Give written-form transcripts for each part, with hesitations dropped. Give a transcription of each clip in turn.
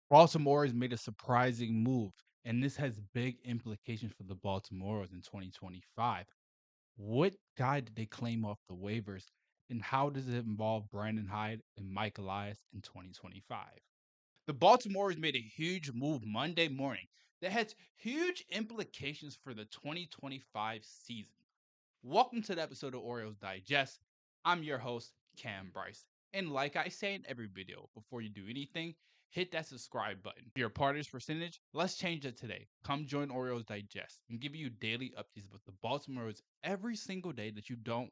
Baltimore has made a surprising move, and this has big implications for the Baltimore Orioles in 2025. What guy did they claim off the waivers, and how does it involve Brandon Hyde and Mike Elias in 2025? The Baltimore Orioles made a huge move Monday morning that has huge implications for the 2025 season. Welcome to the episode of Orioles Digest. I'm your host, Kam Brice. And like I say in every video, before you do anything, hit that subscribe button. If you're a part of this percentage, let's change it today. Come join Orioles Digest and give you daily updates about the Baltimore Orioles every single day that you don't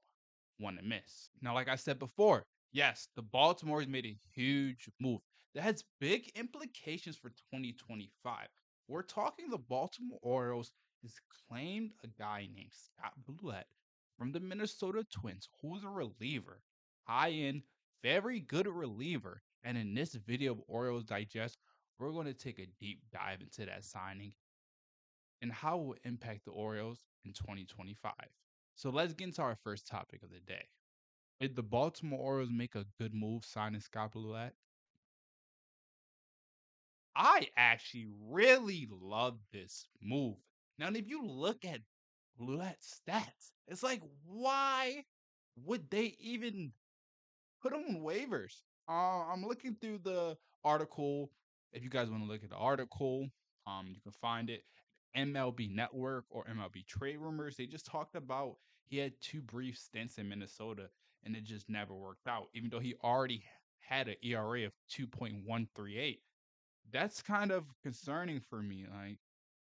want to miss. Now, like I said before, yes, the Baltimore has made a huge move that has big implications for 2025. We're talking the Baltimore Orioles has claimed a guy named Scott Blewett from the Minnesota Twins, who's a reliever, high end, very good reliever. And in this video of Orioles Digest, we're going to take a deep dive into that signing and how it will impact the Orioles in 2025. So let's get into our first topic of the day. Did the Baltimore Orioles make a good move signing Scott Blewett? I actually really love this move. Now, if you look at Bluett's stats, it's like, why would they even put him on waivers? I'm looking through the article. If you guys want to look at the article, you can find it. MLB Network or MLB Trade Rumors. They just talked about he had two brief stints in Minnesota and it just never worked out, even though he already had an ERA of 2.138. That's kind of concerning for me. Like,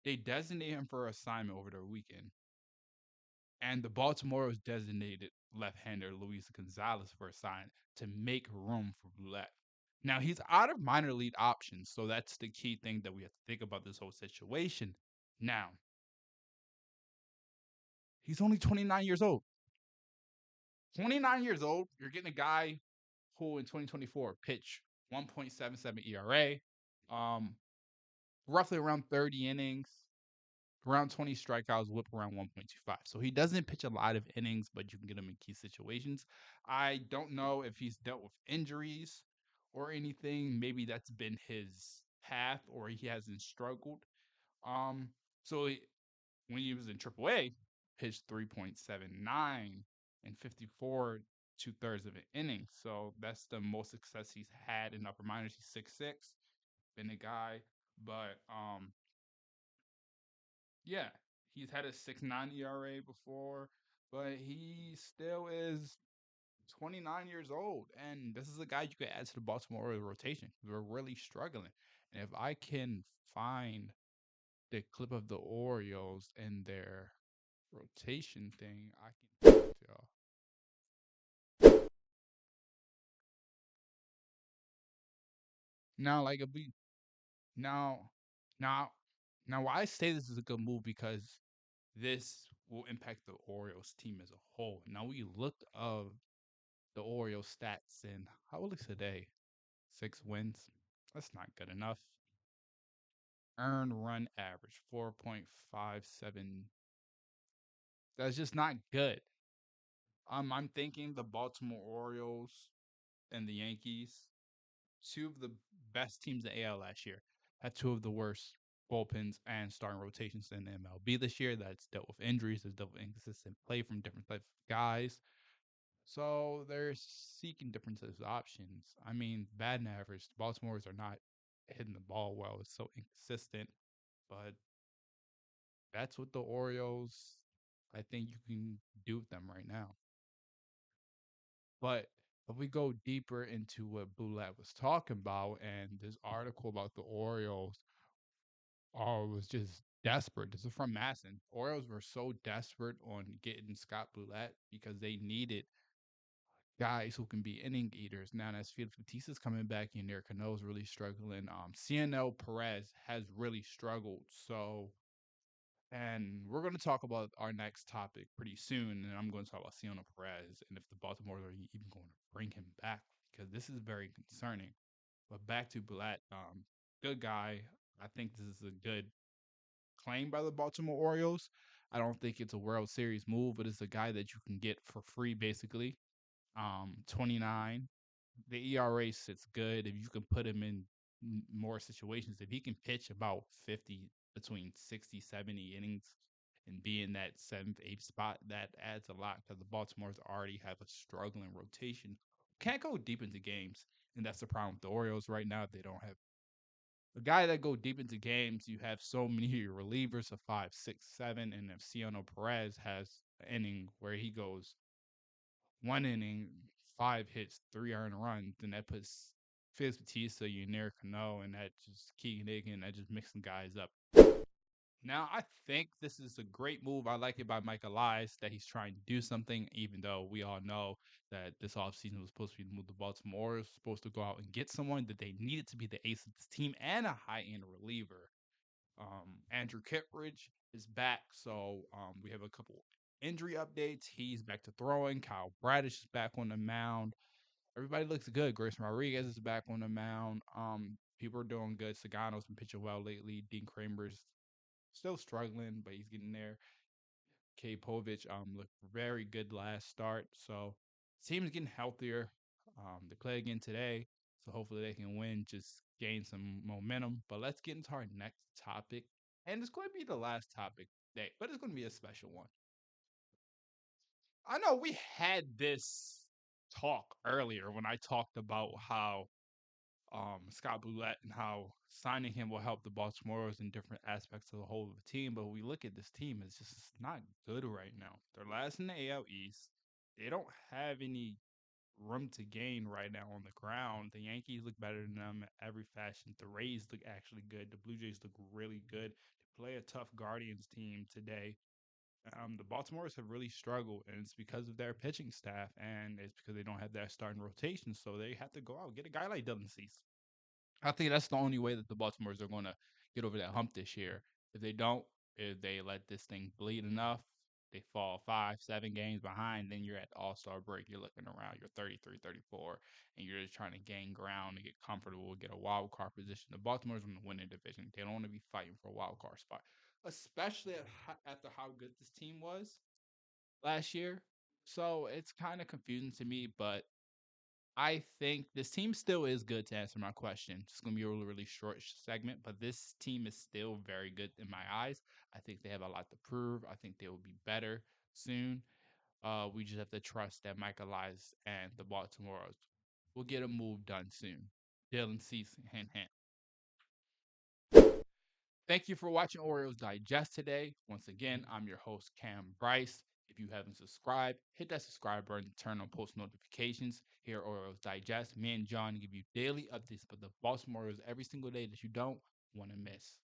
they designate him for assignment over the weekend, and the Baltimore was designated left-hander Luis Gonzalez for a sign to make room for Blewett. Now he's out of minor league options, so that's the key thing that we have to think about this whole situation. Now he's only 29 years old. 29 years old, you're getting a guy who in 2024 pitched 1.77 ERA, um, roughly around 30 innings, around 20 strikeouts, whip around 1.25. So he doesn't pitch a lot of innings, but you can get him in key situations. I don't know if he's dealt with injuries or anything. Maybe that's been his path or he hasn't struggled. Um, so when he was in AAA, pitched 3.79 and 54 2/3 of an inning. So that's the most success he's had in upper minors. He's 6'6", been a guy, but yeah, he's had a 6.9 ERA before, but he still is 29 years old, and this is a guy you could add to the Baltimore Orioles rotation. We're really struggling, and if I can find the clip of the Orioles and their rotation thing, I can show it to y'all. Now, like if we now now now why I say this is a good move because this will impact the Orioles team as a whole. Now we looked of the Orioles stats and how it looks today. 6 wins. That's not good enough. Earned run average 4.57. That's just not good. I'm thinking the Baltimore Orioles and the Yankees, two of the best teams in the AL last year, had two of the worst bullpens and starting rotations in the MLB this year. That's dealt with injuries, that's dealt with inconsistent play from different types of guys. So they're seeking different types of options. I mean, batting average, the Baltimore's are not hitting the ball well. It's so inconsistent. But that's what the Orioles, I think you can do with them right now. But if we go deeper into what Boulette was talking about and this article about the Orioles, was just desperate. This is from Masson. Orioles were so desperate on getting Scott Boulette because they needed guys who can be inning eaters. Now that's Félix Bautista's coming back in there. Cano's really struggling. CNL Perez has really struggled. So, and we're going to talk about our next topic pretty soon. And I'm going to talk about CNL Perez and if the Baltimore are even going to bring him back because this is very concerning. But back to Blatt, good guy. I think this is a good claim by the Baltimore Orioles. I don't think it's a World Series move, but it's a guy that you can get for free, basically. 29. The ERA sits good. If you can put him in more situations. If he can pitch about 50, between 60, 70 innings and be in that seventh, eighth spot, that adds a lot because the Baltimore's already have a struggling rotation. Can't go deep into games. And that's the problem with the Orioles right now. They don't have a guy that go deep into games. You have so many relievers of 5, 6, 7, and if Ciano Perez has an inning where he goes 1 inning, 5 hits, 3 earned runs, then that puts Félix Bautista, Gunnar Cano, and that just Keegan Higgins, that just mixing guys up. Now, I think this is a great move. I like it by Mike Elias that he's trying to do something, even though we all know that this offseason was supposed to be to move the Baltimore Orioles, supposed to go out and get someone that they needed to be the ace of this team and a high end reliever. Andrew Kittredge is back, so we have a couple injury updates. He's back to throwing. Kyle Bradish is back on the mound. Everybody looks good. Grace Rodriguez is back on the mound. People are doing good. Sagano's been pitching well lately. Dean Kramer's still struggling, but he's getting there. K. Povich looked very good last start. So team's getting healthier. They play again today. So hopefully they can win, just gain some momentum. But let's get into our next topic. And it's going to be the last topic today, but it's going to be a special one. I know we had this talk earlier when I talked about how Scott Blewett and how signing him will help the Baltimore Orioles in different aspects of the whole of the team. But we look at this team, it's just not good right now. They're last in the AL East. They don't have any room to gain right now on the ground. The Yankees look better than them in every fashion. The Rays look actually good. The Blue Jays look really good. They play a tough Guardians team today. The Baltimore's have really struggled, and it's because of their pitching staff, and it's because they don't have that starting rotation. So they have to go out and get a guy like Dylan Cease. I think that's the only way that the Baltimores are going to get over that hump this year. If they don't, if they let this thing bleed enough, they fall 5, 7 games behind, then you're at All-Star break. You're looking around, you're 33, 34, and you're just trying to gain ground and get comfortable, get a wild card position. The Baltimore's going to win the division. They don't want to be fighting for a wild card spot, especially after how good this team was last year. So it's kind of confusing to me, but I think this team still is good to answer my question. It's going to be a really, really short segment, but this team is still very good in my eyes. I think they have a lot to prove. I think they will be better soon. We just have to trust that Mike Elias and the Baltimore Orioles will get a move done soon. Dylan Cease, hint, hint. Thank you for watching Orioles Digest today. Once again, I'm your host, Kam Brice. If you haven't subscribed, hit that subscribe button to turn on post notifications. Here at Orioles Digest, me and John give you daily updates about the Baltimore Orioles every single day that you don't want to miss.